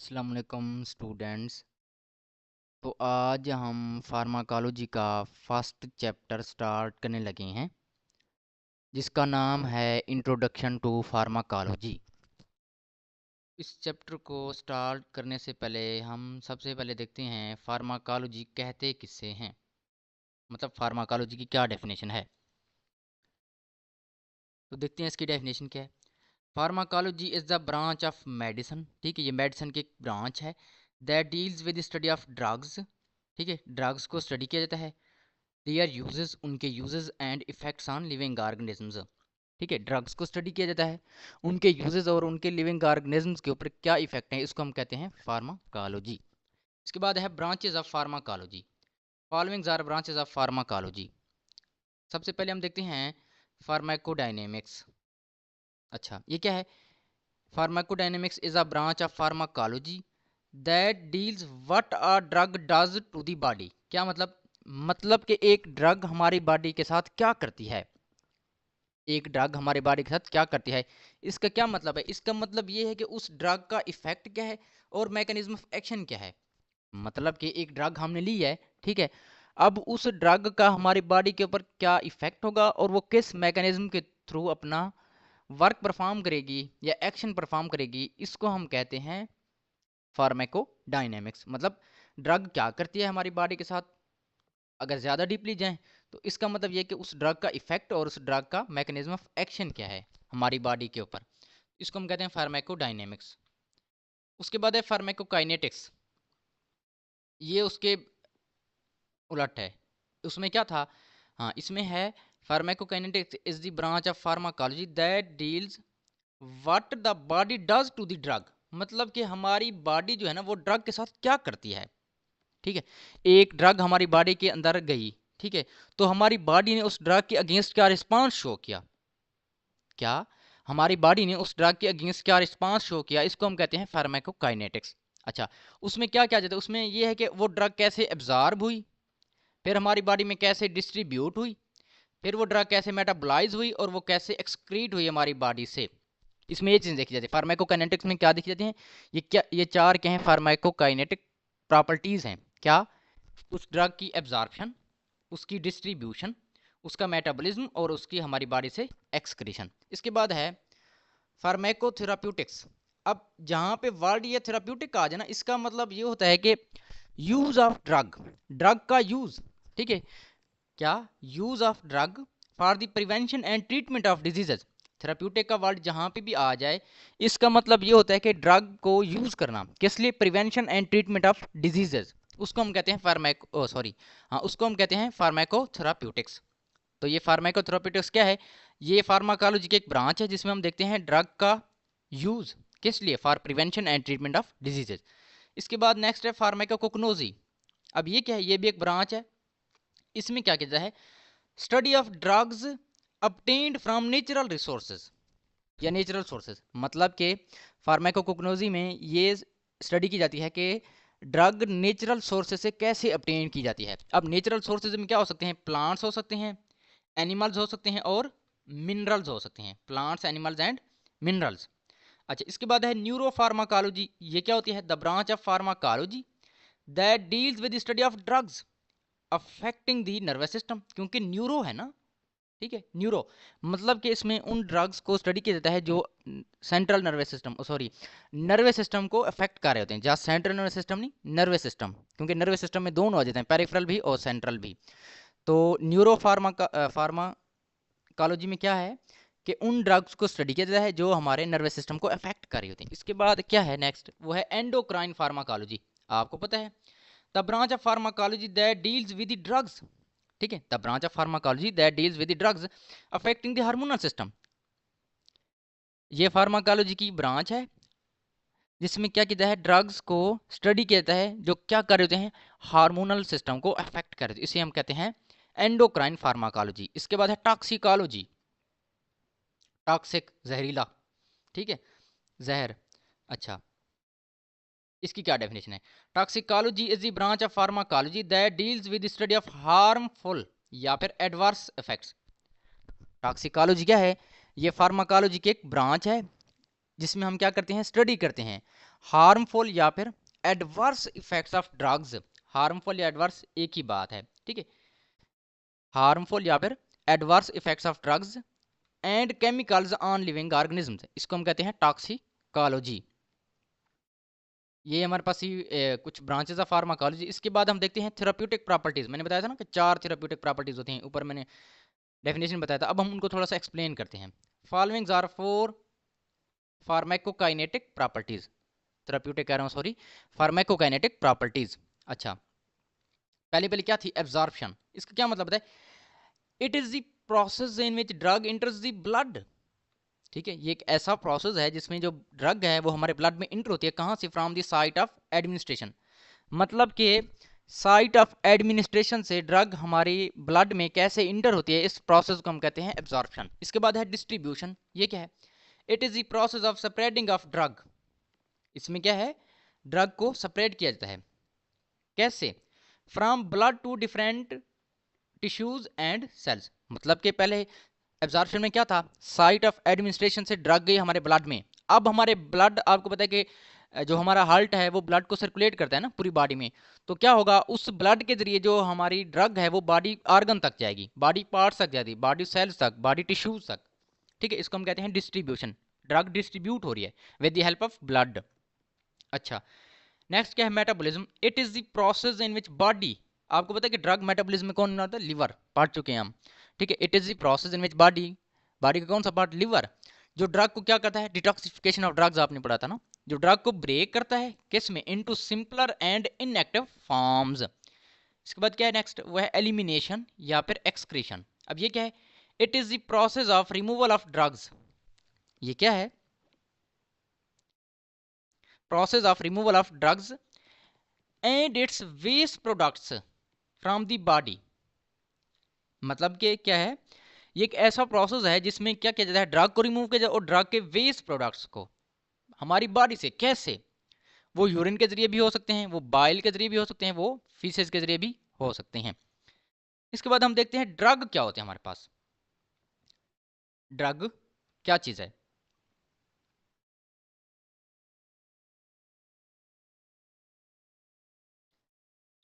अस्सलाम वालेकुम स्टूडेंट्स। तो आज हम फार्माकोलॉजी का फर्स्ट चैप्टर स्टार्ट करने लगे हैं जिसका नाम है इंट्रोडक्शन टू फार्माकोलॉजी। इस चैप्टर को स्टार्ट करने से पहले हम सबसे पहले देखते हैं फार्माकोलॉजी कहते किससे हैं, मतलब फार्माकोलॉजी की क्या डेफिनेशन है। तो देखते हैं इसकी डेफिनेशन क्या है। Pharmacology is the branch of medicine, ठीक है, ये मेडिसिन की एक ब्रांच है that deals with study of drugs, ठीक है, ड्रग्स को स्टडी किया जाता है। देयर यूजेस, उनके uses and effects on living organisms, ठीक है, ड्रग्स को स्टडी किया जाता है, उनके यूजेस और उनके लिविंग ऑर्गेनिजम्स के ऊपर क्या इफेक्ट है, इसको हम कहते हैं फार्माकोलॉजी। इसके बाद है branches of pharmacology. Followings are branches of pharmacology. सबसे पहले हम देखते हैं फार्माकोडायनेमिक्स। अच्छा, ये क्या है? Pharmacodynamics is a branch of pharmacology that deals what a drug does to the body. क्या मतलब कि एक ड्रग हमारी बॉडी के साथ क्या करती है, एक ड्रग हमारे बॉडी के साथ क्या करती है। इसका क्या मतलब है? इसका मतलब ये है कि उस ड्रग का इफेक्ट क्या है और मैकेनिज्म ऑफ एक्शन क्या है। मतलब कि एक ड्रग हमने ली है, ठीक है, अब उस ड्रग का हमारी बॉडी के ऊपर क्या इफेक्ट होगा और वो किस मैकेनिज्म के थ्रू अपना वर्क परफॉर्म करेगी या एक्शन परफॉर्म करेगी, इसको हम कहते हैं फार्माकोडायनेमिक्स। मतलब ड्रग क्या करती है हमारी बॉडी के साथ, अगर ज़्यादा डीपली जाएं तो इसका मतलब ये कि उस ड्रग का इफेक्ट और उस ड्रग का मैकेनिज्म ऑफ एक्शन क्या है हमारी बॉडी के ऊपर, इसको हम कहते हैं फार्माकोडायनेमिक्स। उसके बाद है फार्माकोकाइनेटिक्स, ये उसके उलट है। उसमें क्या था? हाँ, इसमें है pharmacokinetics is the branch of pharmacology that deals what the body does to the drug. मतलब कि हमारी बॉडी जो है ना वो ड्रग के साथ क्या करती है, ठीक है। एक ड्रग हमारी बॉडी के अंदर गई, ठीक है, तो हमारी बॉडी ने उस ड्रग के अगेंस्ट क्या रिस्पांस शो किया, क्या हमारी बॉडी ने उस ड्रग के अगेंस्ट क्या रिस्पांस शो किया, इसको हम कहते हैं फार्माकोकाइनेटिक्स। अच्छा, उसमें क्या क्या जाता है? उसमें यह है कि वो ड्रग कैसे एब्जॉर्ब हुई, फिर हमारी बॉडी में कैसे डिस्ट्रीब्यूट हुई, फिर वो ड्रग कैसे मेटाबोलाइज हुई और वो कैसे एक्सक्रीट हुई हमारी बॉडी से। इसमें ये चीज़ देखी जाती है। फार्माकोकाइनेटिक्स में क्या देखी जाती है? ये चार क्या हैं? फार्माकोकाइनेटिक प्रॉपर्टीज हैं। क्या? उस ड्रग की एब्जॉर्प्शन, उसकी डिस्ट्रीब्यूशन, उसका मेटाबॉलिज्म और उसकी हमारी बॉडी से एक्सक्रीशन। इसके बाद है फार्माकोथेराप्यूटिक्स। अब जहाँ पे वर्ड ये थेराप्यूटिक आ जाए ना, इसका मतलब ये होता है कि यूज ऑफ ड्रग, ड्रग का यूज, ठीक है, क्या? Use of drug for the prevention and treatment of diseases. Therapeutic का वर्ड जहां पे भी आ जाए इसका मतलब ये होता है कि ड्रग को यूज करना किस लिए? Prevention and treatment of diseases, उसको हम कहते हैं उसको हम कहते हैं फार्माकोथेराप्यूटिक्स। तो ये फार्माकोथेराप्यूटिक्स क्या है? ये फार्माकोलॉजी की एक ब्रांच है जिसमें हम देखते हैं ड्रग का यूज किस लिए? For prevention and treatment of diseases. इसके बाद नेक्स्ट है फार्माकोकोग्नोजी। अब ये क्या है? ये भी एक ब्रांच है। इसमें क्या कहता है? Study of drugs obtained from natural resources या नेचुरल सोर्सेज। मतलब कि फार्माकोकोग्नोजी में ये स्टडी की जाती है कि ड्रग नेचुरल सोर्सेज से कैसे obtain की जाती है। अब नेचुरल सोर्सेज में क्या हो सकते हैं? प्लांट्स हो सकते हैं, एनिमल्स हो सकते हैं और मिनरल्स हो सकते हैं। Plants, animals and minerals. अच्छा, इसके बाद है न्यूरो फार्माकोलॉजी। ये क्या होती है? The branch of pharmacology that deals with study of drugs affecting the nervous system. क्योंकि न्यूरो है ना, ठीक है, न्यूरो मतलब कि इसमें उन ड्रग्स को स्टडी किया जाता है जो central nervous system, sorry, nervous system को अफेक्ट कर रहे होते हैं। जहाँ सेंट्रल नर्वस सिस्टम नहीं, नर्वस सिस्टम, क्योंकि नर्वस सिस्टम में दोनों आ जाते हैं, पेरिफेरल भी और सेंट्रल भी। तो न्यूरो फार्माकोलॉजी में क्या है कि उन ड्रग्स को स्टडी किया जाता है जो हमारे नर्वस सिस्टम को अफेक्ट कर रही होती हैं। इसके बाद क्या है नेक्स्ट? वो है एंडोक्राइन फार्माकोलॉजी। आपको पता है the branch of pharmacology that deals with the drugs, ठीक है, the branch of pharmacology that deals with the drugs affecting the hormonal system. ये फार्माकोलॉजी की ब्रांच है जिसमें क्या किया है? ड्रग्स को स्टडी किया जाता है जो क्या कर रहे होते हैं? हार्मोनल सिस्टम को अफेक्ट कर रहे हैं। इसे हम कहते हैं एंडोक्राइन फार्माकोलॉजी। इसके बाद है टॉक्सिकोलॉजी, टॉक्सिक, जहरीला, ठीक है, जहर। अच्छा, इसकी क्या डेफिनेशन है? Toxicology is the branch of pharmacology that deals with study of harmful या फिर एडवर्स इफेक्ट्स। टॉक्सिकोलॉजी क्या है? ये फार्माकोलॉजी की एक ब्रांच है जिसमें हम क्या करते हैं, स्टडी करते हैं हार्मफुल या फिर adverse effects of drugs. Harmful या एडवर्स एक ही बात है, ठीक है। हार्मफुल या फिर adverse effects of drugs and chemicals on living organisms, इसको हम कहते हैं टॉक्सिकोलॉजी। ये हमारे पास ही कुछ ब्रांचेस ऑफ फार्माकोलॉजी। इसके बाद हम देखते हैं थेराप्यूटिक प्रॉपर्टीज। मैंने बताया था ना कि 4 थेराप्यूटिक प्रॉपर्टीज होती हैं, ऊपर मैंने डेफिनेशन बताया था। अब हम उनको थोड़ा सा एक्सप्लेन करते हैं। Followings are 4 pharmacokinetic properties, therapeutic कह रहा हूँ सॉरी, फार्माकोकाइनेटिक प्रॉपर्टीज। अच्छा, पहले क्या थी, एब्जॉर्प्शन। इसका क्या मतलब है, it is the process in which drug इंटर्स the blood. ठीक है, ये एक ऐसा प्रोसेस है जिसमें जो ड्रग है वो हमारे ब्लड में इंटर होती है। कहाँ से, from the site of administration, मतलब कि साइट ऑफ एडमिनिस्ट्रेशन से ड्रग हमारी ब्लड में कैसे इंटर होती है, इस प्रोसेस को हम कहते हैं एब्जॉर्प्शन। इसके बाद है डिस्ट्रीब्यूशन। ये क्या है, it is the process of spreading of drug. इसमें क्या है, ड्रग को स्प्रेड किया जाता है। कैसे, from blood to different tissues and cells. मतलब कि पहले एब्जॉर्प्शन में क्या था, साइट ऑफ एडमिनिस्ट्रेशन से ड्रग गई हमारे ब्लड में। अब हमारे ब्लड, आपको पता है कि जो हमारा हार्ट है वो ब्लड को सर्कुलेट करता है ना पूरी बॉडी में, तो क्या होगा, उस ब्लड के जरिए जो हमारी ड्रग है वो बॉडी ऑर्गन तक जाएगी, बॉडी पार्ट्स तक जाएगी, बॉडी सेल्स तक, बॉडी टिश्यूज तक। ठीक है, इसको हम कहते हैं डिस्ट्रीब्यूशन। ड्रग डिस्ट्रीब्यूट हो रही है with the help of blood. अच्छा, नेक्स्ट क्या है, metabolism. It is the process in which body, आपको पता है कि ड्रग मेटाबॉलिज्म में कौन होता है, लिवर, पढ़ चुके हैं हम। ठीक है, it is the process in which body, body का कौन सा पार्ट, लिवर, जो ड्रग को क्या करता है, डिटॉक्सिफिकेशन ऑफ ड्रग्स, आपने पढ़ा था ना, जो ड्रग को ब्रेक करता है किस में, into simpler and inactive forms. इसके बाद क्या है नेक्स्ट, वो है एलिमिनेशन या फिर एक्सक्रीशन। अब ये क्या है, it is the process of removal of drugs. ये क्या है, process of removal of drugs and its waste products from the body. मतलब कि क्या है, ये एक ऐसा प्रोसेस है जिसमें क्या किया जाता है, ड्रग को रिमूव किया जाए और ड्रग के वेस्ट प्रोडक्ट्स को हमारी बॉडी से, कैसे, वो यूरिन के जरिए भी हो सकते हैं, वो बाइल के जरिए भी हो सकते हैं, वो फीसेस के जरिए भी हो सकते हैं। इसके बाद हम देखते हैं ड्रग क्या होते हैं हमारे पास। ड्रग क्या चीज है,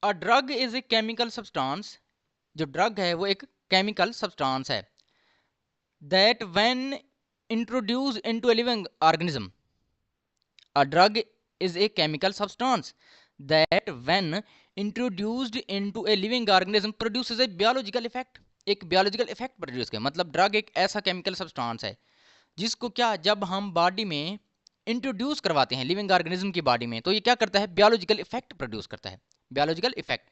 a drug is a chemical substance. जो ड्रग है वो एक केमिकल सब्सटेंस है that when introduce into a living organism. A drug is a chemical substance that when introduced into a living organism produces a biological effect। एक biological effect produce करे, मतलब drug एक ऐसा chemical substance है जिसको क्या, जब हम बॉडी में इंट्रोड्यूस करवाते हैं लिविंग ऑर्गेनिज्म की बॉडी में, तो ये क्या करता है, बियोलॉजिकल इफेक्ट प्रोड्यूस करता है, बियोलॉजिकल इफेक्ट।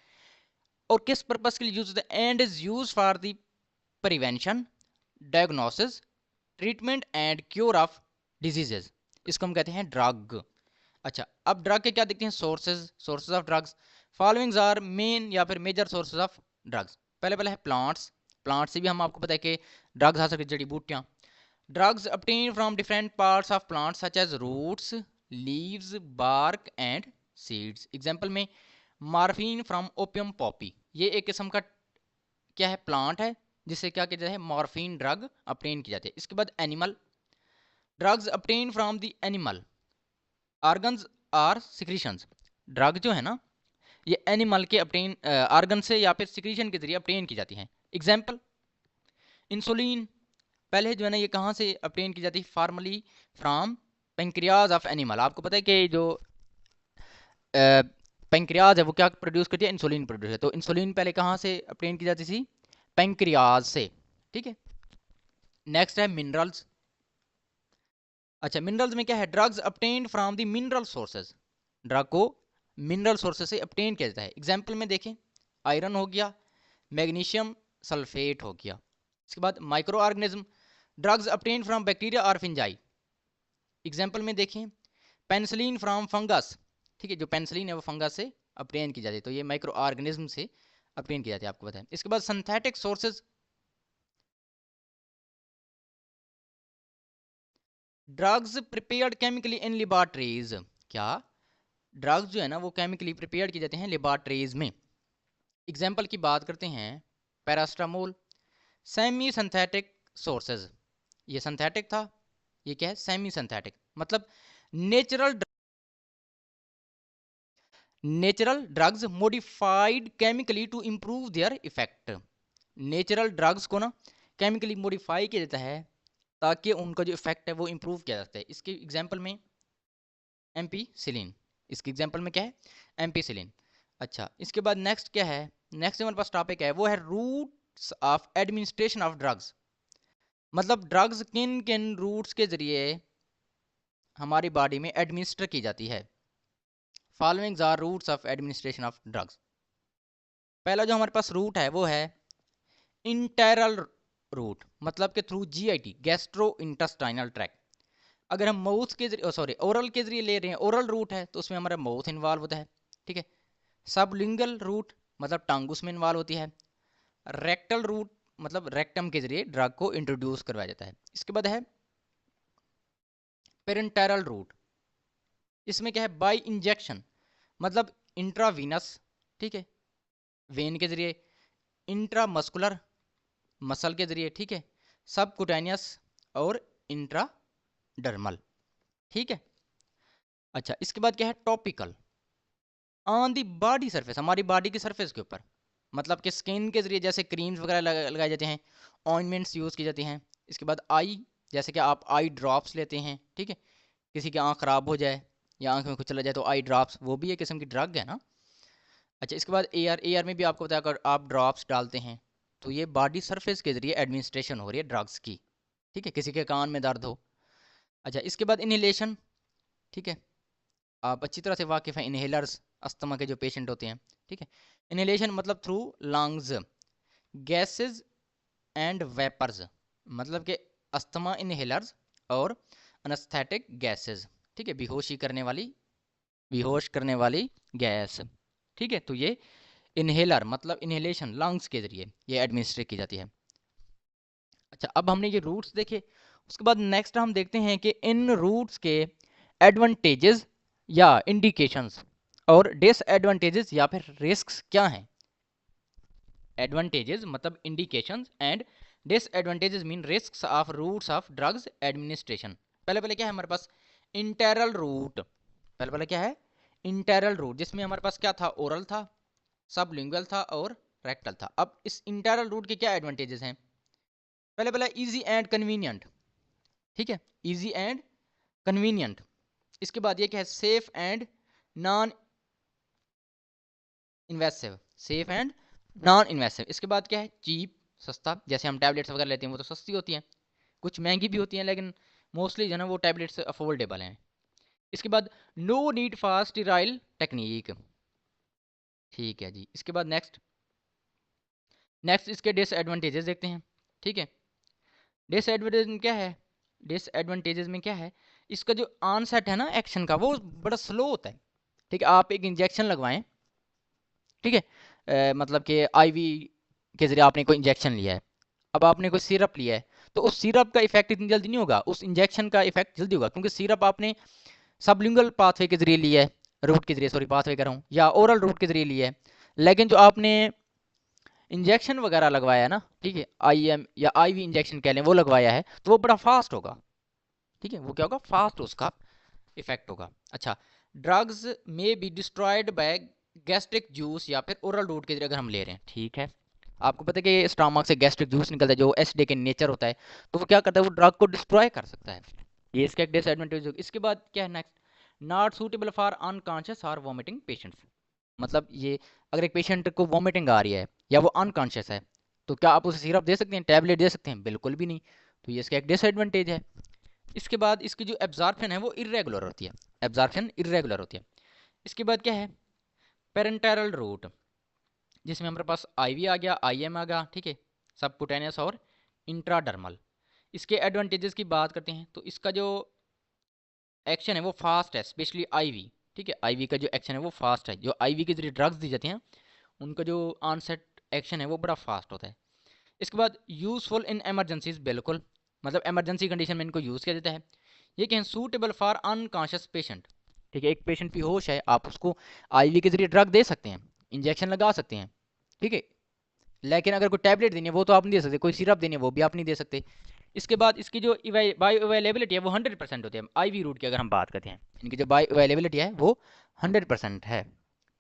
और किस पर्पस के लिए यूज होता है, and is use for the prevention, diagnosis, treatment and cure of diseases. इसको हम कहते हैं ड्रग। अच्छा, अब ड्रग के क्या देखते हैं, sources of drugs. Followings are main या फिर मेजर सोर्सेज ऑफ ड्रग्स। पहले है प्लांट्स। प्लांट से भी हम, आपको पता है कि ड्रग्स आ सकते, जड़ी बूटियां। Drugs obtained from different parts of plants such as roots, leaves, bark and seeds. Example में मॉर्फिन फ्रॉम ओपियम पॉपी, ये एक किस्म का क्या है, प्लांट है जिससे क्या किया जाता है, मॉर्फिन ड्रग obtain की जाती है। इसके बाद animal, drugs obtained from the animal organs are secretions. Drug जो है ना, ये एनिमल के अपटेन ऑर्गन से या फिर सिक्रीशन के जरिए अपटेन की जाती हैं। एग्जांपल इंसुलिन, पहले जो है ना ये कहाँ से अपटेन की जाती है, formally from pancreas of animal. आपको पता है कि जो पेंक्रियाज है वो क्या प्रोड्यूस करती है, इंसुलिन प्रोड्यूस है। तो इंसुलिन पहले कहाँ से अपटेन की जाती थी, पेंक्रियाज से। ठीक है, नेक्स्ट है मिनरल्स। अच्छा, मिनरल्स में क्या है, drugs obtained from the mineral sources. Drug को मिनरल सोर्सेज से अपटेन किया जाता है। एग्जाम्पल में देखें, आयरन हो गया, मैग्नीशियम सल्फेट हो गया। इसके बाद micro organism, drugs obtain from bacteria और फिंजाई। एग्जाम्पल में देखें, पेनिसिलिन फ्रॉम फंगस। ठीक है, जो पेनिसिलिन है वो फंगस से अपटेन की जाती है, तो ये माइक्रो ऑर्गेनिज्म से अपटेन की जाती है, आपको बताएं। इसके बाद synthetic sources, drugs prepared chemically इन लेबोरेटरीज। क्या, ड्रग्स जो है ना वो केमिकली प्रिपेयर किए जाते हैं लेबोरेटरीज में। एग्जाम्पल की बात करते हैं, पैरास्टामोल, सेमी सिंथेटिक सोर्सेज। ये सिंथेटिक था, ये क्या है, सेमी सिंथेटिक। मतलब natural drugs modified chemically to improve their effect. Natural drugs को ना केमिकली मॉडिफाई किया जाता है ताकि उनका जो इफेक्ट है वो इंप्रूव किया जाता है। इसके एग्जांपल में एम्पीसिलिन, इसके एग्जांपल में क्या है, एम्पीसिलिन। अच्छा, इसके बाद नेक्स्ट क्या है, नेक्स्ट हमारे पास टॉपिक है वो है routes of administration of drugs. मतलब ड्रग्स किन किन रूट्स के जरिए हमारी बॉडी में एडमिनिस्टर की जाती है। Following are routes of administration of drugs. पहला जो हमारे पास रूट है वो है इंटेरल रूट, मतलब के through GIT, gastro intestinal tract. अगर हम माउथ के जरिए सॉरी ओरल के जरिए ले रहे हैं, ओरल रूट है तो उसमें हमारा माउथ इन्वॉल्व होता है, ठीक है। सबलिंगल रूट मतलब टंग उसमें इन्वॉल्व होती है। रेक्टल रूट मतलब रेक्टम के जरिए ड्रग को इंट्रोड्यूस करवाया जाता है। इसके बाद है पेरेंटेरल रूट, इसमें क्या है, बाय इंजेक्शन मतलब इंट्रावीनस, ठीक है, वेन के जरिए, इंट्रामस्कुलर मसल के जरिए, ठीक है, सबकुटेनियस और इंट्राडर्मल, ठीक है। अच्छा, इसके बाद क्या है topical, on the body surface, हमारी बॉडी की सरफेस के ऊपर, मतलब कि स्किन के जरिए जैसे क्रीम्स वगैरह लगाए जाते हैं, ऑइंटमेंट्स यूज़ की जाती हैं। इसके बाद आई, जैसे कि आप आई ड्रॉप्स लेते हैं, ठीक है, किसी की आँख ख़राब हो जाए या आँख में कुछ चला जाए तो आई ड्रॉप्स, वो भी एक किस्म की ड्रग है ना। अच्छा, इसके बाद एयर, एयर में भी आपको बताया अगर आप ड्रॉप्स डालते हैं तो ये बॉडी सरफेस के जरिए एडमिनिस्ट्रेशन हो रही है ड्रग्स की, ठीक है, किसी के कान में दर्द हो। अच्छा, इसके बाद इनहेलेशन, ठीक है, आप अच्छी तरह से वाकिफ़ हैं इनहेलर्स, अस्थमा के जो पेशेंट होते हैं, ठीक है। इनहेलेशन मतलब through lungs gases and vapours, मतलब कि अस्थमा इनहेलर्स और अनस्थेटिक गैसेस, ठीक है, बेहोश करने वाली गैस, ठीक है। तो ये इनहेलर मतलब इनहेलेशन लंग्स के जरिए ये एडमिनिस्ट्रेट की जाती है। अच्छा, अब हमने ये रूट्स देखे, उसके बाद नेक्स्ट हम देखते हैं कि इन रूट्स के एडवांटेजेस या इंडिकेशंस और डिसएडवांटेजेस या फिर रिस्क्स क्या हैं। एडवांटेजेस मतलब indications and disadvantages mean risks of routes of drugs administration. पहले पहले क्या है हमारे पास इंटेरल रूट, पहले पहले क्या है इंटेरल रूट, जिसमें हमारे पास क्या था, ओरल था, सबलिंगुअल था और रेक्टल था। अब इस इंटेरल रूट के क्या एडवांटेजेस हैं, पहले पहले इजी एंड कन्वीनियंट, ठीक है, इजी एंड कन्वीनियंट। इसके बाद ये क्या है, safe and non invasive, safe and non invasive. इसके बाद क्या है, चीप, सस्ता, जैसे हम टैबलेट्स वगैरह लेते हैं वो तो सस्ती होती हैं, कुछ महंगी भी होती हैं लेकिन मोस्टली जो है ना वो टैबलेट्स अफोर्डेबल हैं। इसके बाद no need for sterile technique, ठीक है जी। इसके बाद नेक्स्ट इसके डिसएडवांटेजेस देखते हैं, ठीक है। डिसएडवांटेज में क्या है, डिसएडवांटेजेस में क्या है, इसका जो ऑनसेट है ना एक्शन का वो बड़ा स्लो होता है, ठीक है। आप एक इंजेक्शन लगवाएं, ठीक है, मतलब कि आईवी के जरिए आपने कोई इंजेक्शन लिया है, अब आपने कोई सिरप लिया है तो उस सिरप का इफेक्ट इतनी जल्दी नहीं होगा, उस इंजेक्शन का इफेक्ट जल्दी होगा, क्योंकि सिरप आपने सबलिंगुअल पाथवे के जरिए लिया है, रूट के जरिए, सॉरी पाथवे कर रहा हूँ, या ओरल रूट के जरिए लिया है। लेकिन जो आपने इंजेक्शन वगैरह लगवाया है ना, ठीक है, आईएम या आईवी इंजेक्शन कह लें, वो लगवाया है तो वो बड़ा फास्ट होगा, ठीक है, वो क्या होगा, फास्ट उसका इफेक्ट होगा। अच्छा, ड्रग्स में be destroyed by gastric juice या फिर ओरल रूट के जरिए अगर हम ले रहे हैं, ठीक है। आपको पता है कि स्टमक से गैस्ट्रिक जूस निकलता है जो एसिडिक इन नेचर होता है, तो वो क्या करता है, वो ड्रग को डिस्ट्रॉय कर सकता है, ये इसका एक डिसएडवांटेज होगा। इसके बाद क्या है next, not suitable for unconscious और वॉमिटिंग पेशेंट्स, मतलब ये अगर एक पेशेंट को वॉमिटिंग आ रही है या वो अनकॉन्शियस है तो क्या आप उसे सिरप दे सकते हैं, टैबलेट दे सकते हैं, बिल्कुल भी नहीं, तो ये इसका एक डिसएडवांटेज है। इसके बाद इसकी जो एब्जॉर्प्शन है वो इरेगुलर होती है, एब्जॉर्प्शन इरेगुलर होती है। इसके बाद क्या है, पेरेंटेरल रूट, जिसमें हमारे पास आईवी आ गया, आईएम आ गया, ठीक है, सबकुटेनियस और इंट्राडर्मल। इसके एडवांटेजेस की बात करते हैं तो इसका जो एक्शन है वो फास्ट है, स्पेशली आईवी, ठीक है, आईवी का जो एक्शन है वो फास्ट है, जो आईवी के जरिए ड्रग्स दी जाती हैं उनका जो ऑनसेट एक्शन है वो बड़ा फास्ट होता है। इसके बाद यूजफुल इन एमरजेंसीज, बिल्कुल, मतलब एमरजेंसी कंडीशन में इनको यूज़ किया जाता है। ये क्या है, सूटेबल फॉर अनकॉन्शियस पेशेंट, ठीक है, एक पेशेंट बेहोश है आप उसको आईवी के जरिए ड्रग दे सकते हैं, इंजेक्शन लगा सकते हैं, ठीक है, लेकिन अगर कोई टैबलेट देनी है वो तो आप नहीं दे सकते, कोई सिरप देनी है वो भी आप नहीं दे सकते। इसके बाद इसकी जो बायो अवेलेबिलिटी है वो 100% होती है। आईवी रूट की अगर हम बात करते हैं, इनकी जो बायो अवेलेबिलिटी है वो 100% है।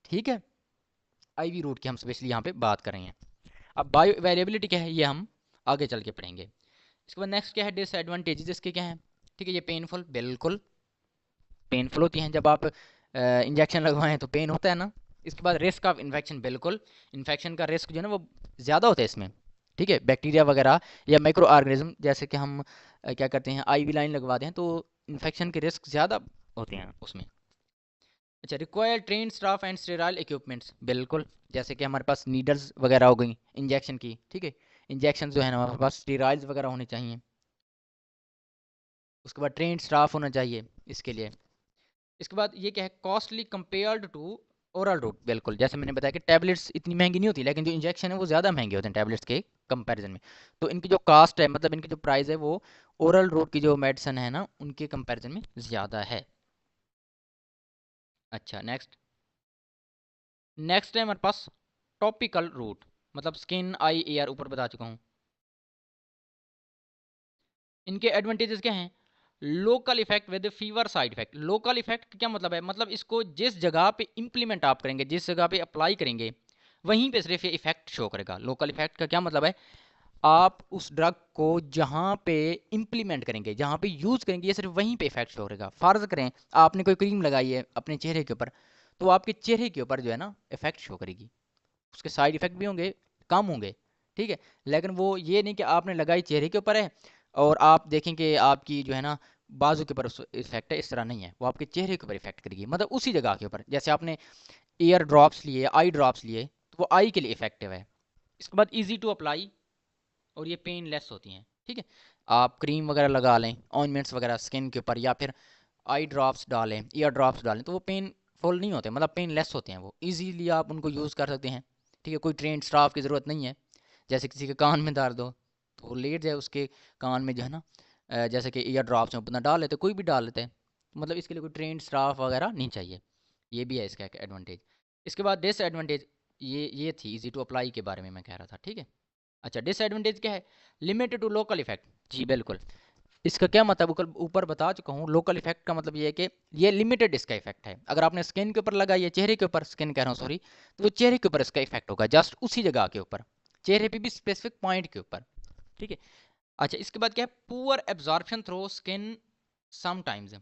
ठीक है, आईवी रूट की हम स्पेशली यहाँ पे बात कर रहे हैं। अब बायो अवेलेबिलिटी क्या है ये हम आगे चल के पढ़ेंगे। इसके बाद नेक्स्ट क्या है, डिसएडवांटेजेस इसके क्या है। ठीक है, ये पेनफुल, बिल्कुल पेनफुल होती हैं जब आप इंजेक्शन लगवाएं तो पेन होता है ना। इसके बाद रिस्क ऑफ इन्फेक्शन, बिल्कुल इन्फेक्शन का रिस्क जो है ना वो ज़्यादा होता है इसमें। ठीक है, बैक्टीरिया वगैरह या माइक्रो ऑर्गेनिज्म जैसे कि हम क्या करते हैं आईवी लाइन लगवाते हैं तो इन्फेक्शन के रिस्क ज़्यादा होते हैं उसमें। अच्छा, require train staff and sterile equipments, बिल्कुल जैसे कि हमारे पास नीडल्स वगैरह हो गई इंजेक्शन की। ठीक है, इंजेक्शन जो है ना हमारे पास स्टेराइल्स वगैरह होने चाहिए। उसके बाद ट्रेन स्टाफ होना चाहिए इसके लिए। इसके बाद ये क्या है, costly compared to oral route, बिल्कुल जैसे मैंने बताया कि टैबलेट्स इतनी महंगी नहीं होती, लेकिन जो इंजेक्शन है वो ज़्यादा महंगे होते हैं टैबलेट्स के कंपैरिजन में। तो इनकी जो कास्ट है, मतलब इनकी जो प्राइस है वो ओरल रूट की जो मेडिसिन है ना उनके कंपैरिजन में ज़्यादा है। अच्छा, नेक्स्ट नेक्स्ट है हमारे पास टॉपिकल रूट, मतलब स्किन आई एयर, ऊपर बता चुका हूँ। इनके एडवांटेजेस क्या हैं, local effect with fever side effect. Local effect क्या मतलब है, मतलब इसको जिस जगह पे इंप्लीमेंट आप करेंगे, जिस जगह पे अप्लाई करेंगे वहीं पे सिर्फ ये इफेक्ट शो करेगा। लोकल इफेक्ट का क्या मतलब है, आप उस ड्रग को जहाँ पे इंप्लीमेंट करेंगे, जहाँ पे यूज़ करेंगे, ये सिर्फ वहीं पे इफेक्ट शो करेगा। फर्ज करें आपने कोई क्रीम लगाई है अपने चेहरे के ऊपर, तो आपके चेहरे के ऊपर जो है ना इफेक्ट शो करेगी। उसके साइड इफेक्ट भी होंगे, कम होंगे। ठीक है, लेकिन वो ये नहीं कि आपने लगाई चेहरे के ऊपर है और आप देखें कि आपकी जो है ना बाजू के ऊपर इफेक्ट है, इस तरह नहीं है। वो आपके चेहरे के ऊपर इफेक्ट करेगी, मतलब उसी जगह के ऊपर। जैसे आपने ईयर ड्रॉप्स लिए, आई ड्रॉप्स लिए, तो वो आई के लिए इफेक्टिव है। इसके बाद इजी टू अप्लाई और ये पेनलेस होती हैं। ठीक है, आप क्रीम वगैरह लगा लें, ऑइंटमेंट्स वगैरह स्किन के ऊपर, या फिर आई ड्रॉप्स डालें, ईयर ड्रॉप्स डालें, तो वो पेनफुल नहीं होते, मतलब पेनलेस होते हैं। वो इजीली आप उनको यूज़ कर सकते हैं। ठीक है, कोई ट्रेन स्टाफ की ज़रूरत नहीं है। जैसे किसी के कान में दर्द हो तो वो लेट जाए, उसके कान में जो है ना जैसे कि ईयर ड्रॉप्स में अपना डाल लेते, कोई भी डाल लेते हैं। मतलब इसके लिए कोई ट्रेन स्टाफ वगैरह नहीं चाहिए। ये भी है इसका एक एडवांटेज। इसके बाद डिसएडवांटेज, ये थी इजी टू अप्लाई के बारे में मैं कह रहा था। ठीक है, अच्छा डिसएडवांटेज क्या है, लिमिटेड टू लोकल इफेक्ट। जी बिल्कुल, इसका क्या मतलब ऊपर बता चुका हूँ। लोकल इफेक्ट का मतलब ये है कि ये लिमिटेड इसका इफेक्ट है। अगर आपने स्किन के ऊपर लगाई है, चेहरे के ऊपर, स्किन कह रहा हूँ सॉरी, तो वो चेहरे के ऊपर इसका इफेक्ट होगा, जस्ट उसी जगह के ऊपर, चेहरे पे भी स्पेसिफिक पॉइंट के ऊपर। ठीक है, अच्छा इसके बाद क्या है, poor absorption through skin sometimes.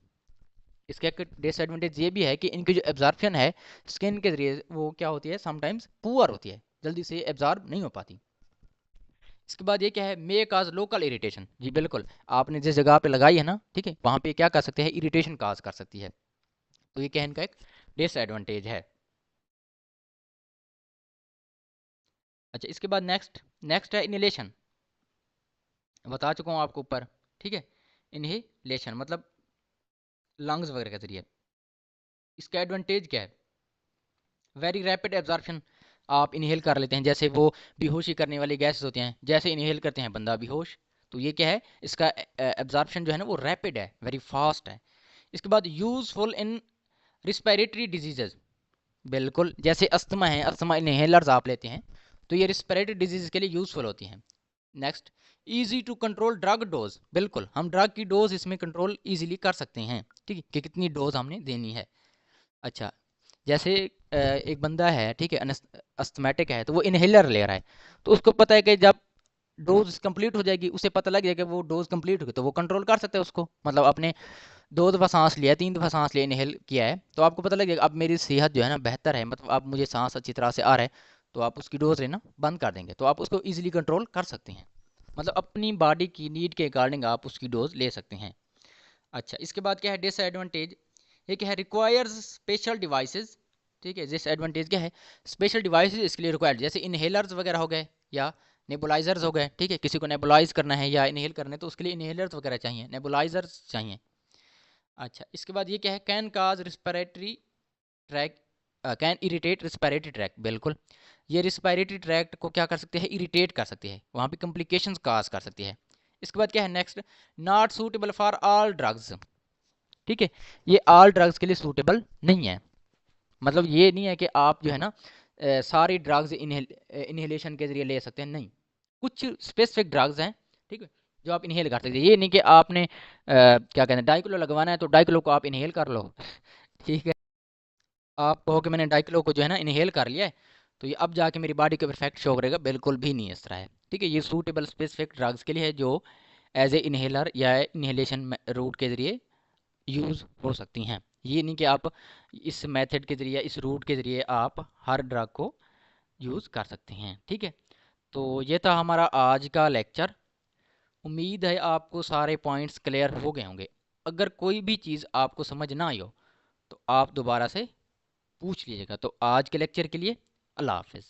इसका एक डिसएडवांटेज ये भी है कि इनकी जो एब्जॉर्प्शन है स्किन के जरिए वो क्या होती है, समटाइम्स पुअर होती है, जल्दी से एब्जॉर्ब नहीं हो पाती। इसके बाद ये क्या है, मे काज लोकल इरिटेशन। जी बिल्कुल, आपने जिस जगह पे लगाई है ना, ठीक है, वहां पे क्या कर सकते हैं, इरिटेशन काज कर सकती है। तो ये क्या है, इनका एक डिसएडवांटेज है। अच्छा इसके बाद नेक्स्ट नेक्स्ट है इनहेलेशन, बता चुका हूँ आपको ऊपर। ठीक है, इनहेलेशन मतलब लंग्स वगैरह के जरिए। इसका एडवांटेज क्या है, वेरी रैपिड एब्जॉर्प्शन। आप इनहेल कर लेते हैं, जैसे वो बेहोशी करने वाली गैसेस होती हैं, जैसे इनहेल करते हैं बंदा बेहोश, तो ये क्या है, इसका एब्जॉर्प्शन जो है ना वो रैपिड है, वेरी फास्ट है। इसके बाद यूजफुल इन रिस्पिरेटरी डिजीजेज, बिल्कुल जैसे अस्थमा है, अस्थमा इनहेलर्स आप लेते हैं तो ये रिस्पिरेटरी डिजीज के लिए यूजफुल होती हैं। Next, easy to control drug dose, बिल्कुल हम ड्रग की डोज इसमें कंट्रोल इजीली कर सकते हैं। ठीक है, कि कितनी डोज हमने देनी है। अच्छा, जैसे एक बंदा है, ठीक है, अस्थमेटिक है, तो वो इनहेलर ले रहा है, तो उसको पता है कि जब डोज कंप्लीट हो जाएगी, उसे पता लग जाएगा कि वो डोज कंप्लीट हो गई, तो वो कंट्रोल कर सकते हैं उसको। मतलब अपने 2 दफ़ा सांस लिया, 3 दफ़ा सांस लिया, इनहेल किया है, तो आपको पता लग जाएगा अब मेरी सेहत जो है ना बेहतर है, मतलब अब मुझे सांस अच्छी तरह से आ रहा है, तो आप उसकी डोज लेना बंद कर देंगे, तो आप उसको इजीली कंट्रोल कर सकते हैं। मतलब अपनी बॉडी की नीड के अकॉर्डिंग आप उसकी डोज ले सकते हैं। अच्छा इसके बाद क्या है डिसएडवांटेज, ये क्या है, रिक्वायर्स स्पेशल डिवाइसेस। ठीक है, डिसएडवांटेज क्या है, स्पेशल डिवाइसेस इसके लिए रिक्वायर्ड, जैसे इनहेलर्स वगैरह हो गए या नेबुलाइजर्स हो गए। ठीक है, किसी को नेबुलाइज करना है या इनहेल करना है तो उसके लिए इनहेलर्स वगैरह चाहिए, नेबुलाइजर्स चाहिए। अच्छा इसके बाद ये क्या है, can cause respiratory track, can irritate respiratory track, बिल्कुल ये रिस्पिरेटरी ट्रैक्ट को क्या कर सकते हैं, इरिटेट कर सकती है, वहाँ पे कॉम्प्लिकेशंस काज कर सकती है। इसके बाद क्या है next, not suitable for all drugs. ठीक है, ये ऑल ड्रग्स के लिए सूटेबल नहीं है। मतलब ये नहीं है कि आप जो है ना सारी ड्रग्स इनहेलेशन के जरिए ले सकते हैं, नहीं, कुछ स्पेसिफिक ड्रग्स हैं। ठीक है, जो आप इनहेल कर सकते हैं। ये नहीं कि आपने क्या कहते हैं डाइक्लो लगवाना है तो डाइक्लो को आप इनहेल कर लो ठीक है। आप कहो कि मैंने डाइक्लो को जो है ना इनहेल कर लिया है तो ये अब जाके मेरी बॉडी के इफेक्ट शो करेगा, बिल्कुल भी नहीं इस तरह है। ठीक है, ये सूटेबल स्पेसिफिक ड्रग्स के लिए है जो एज ए इनहेलर या इनहेलेशन रूट के ज़रिए यूज़ हो सकती हैं। ये नहीं कि आप इस मेथड के ज़रिए इस रूट के ज़रिए आप हर ड्रग को यूज़ कर सकते हैं। ठीक है, तो ये था हमारा आज का लेक्चर। उम्मीद है आपको सारे पॉइंट्स क्लियर हो गए होंगे। अगर कोई भी चीज़ आपको समझ ना आई हो तो आप दोबारा से पूछ लीजिएगा। तो आज के लेक्चर के लिए अल्लाह हाफिज़।